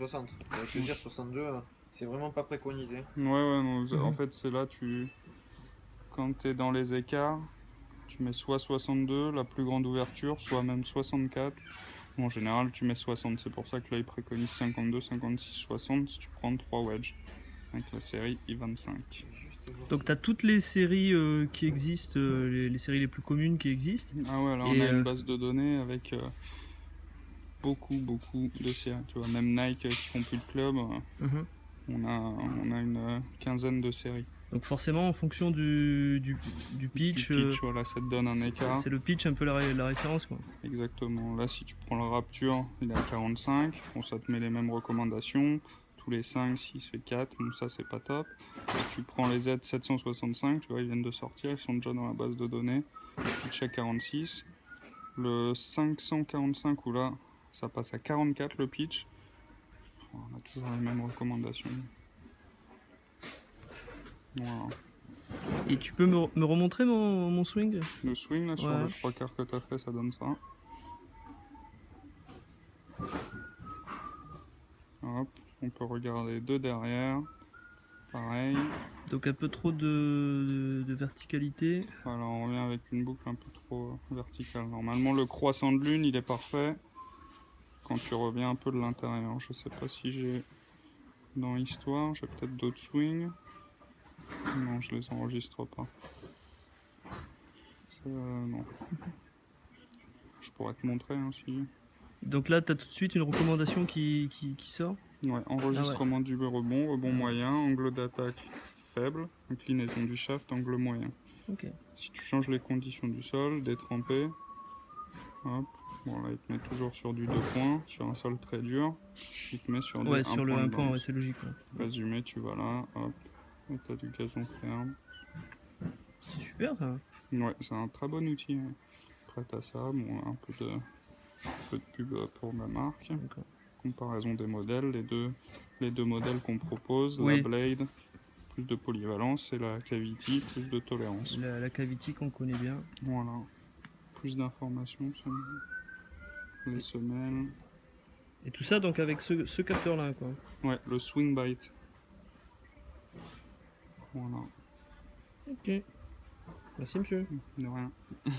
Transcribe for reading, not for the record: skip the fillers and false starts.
60. Je vais te dire, 62, c'est vraiment pas préconisé. Ouais, non, en fait, c'est là, quand tu es dans les écarts, tu mets soit 62, la plus grande ouverture, soit même 64. Bon, en général, tu mets 60. C'est pour ça que là, il préconise 52, 56, 60 si tu prends 3 wedges. Avec la série I25. Donc tu as toutes les séries qui existent, les séries les plus communes qui existent. Ah ouais, là, on a une base de données avec beaucoup de séries. Tu vois, même Nike qui font plus de club, on a une quinzaine de séries. Donc forcément, en fonction du pitch, voilà, ça te donne un écart. C'est le pitch un peu la référence, quoi. Exactement. Là, si tu prends le Rapture, il est à 45. Bon, ça te met les mêmes recommandations. Tous les 5, 6 et 4, bon, ça, c'est pas top. Si tu prends les Z765, tu vois, ils viennent de sortir, ils sont déjà dans la base de données. Pitch à 46. Le 545, où là, ça passe à 44 le pitch. On a toujours les mêmes recommandations. Voilà. Et tu peux me remontrer mon swing? Le swing, là, sur le 3 quarts que tu as fait, ça donne ça. Hop, on peut regarder deux derrière. Pareil. Donc un peu trop de verticalité. Voilà, on revient avec une boucle un peu trop verticale. Normalement, le croissant de lune, il est parfait. Quand tu reviens un peu de l'intérieur. Je sais pas si j'ai dans Histoire, j'ai peut-être d'autres swings. Non, je les enregistre pas. Non. Je pourrais te montrer si. Donc là, tu as tout de suite une recommandation qui sort. Ouais, enregistrement du rebond, moyen, angle d'attaque faible, inclinaison du shaft, angle moyen. Okay. Si tu changes les conditions du sol, détrempé, hop, bon là il te met toujours sur du 2 points, sur un sol très dur, il te met sur du 1 sur point. Le 1 point, c'est logique. Résumé, tu vas là, hop, et t'as du gazon ferme. C'est super ça. Ouais, c'est un très bon outil. Ouais. Après t'as ça, bon, un peu de pub pour ma marque. Comparaison des modèles, les deux modèles qu'on propose, la Blade, plus de polyvalence, et la Cavity, plus de tolérance. La Cavity qu'on connaît bien. Voilà. Plus d'informations sur les semelles. Et tout ça donc avec ce capteur là, quoi. Ouais, le swing bite. Voilà. Ok. Merci monsieur. De rien.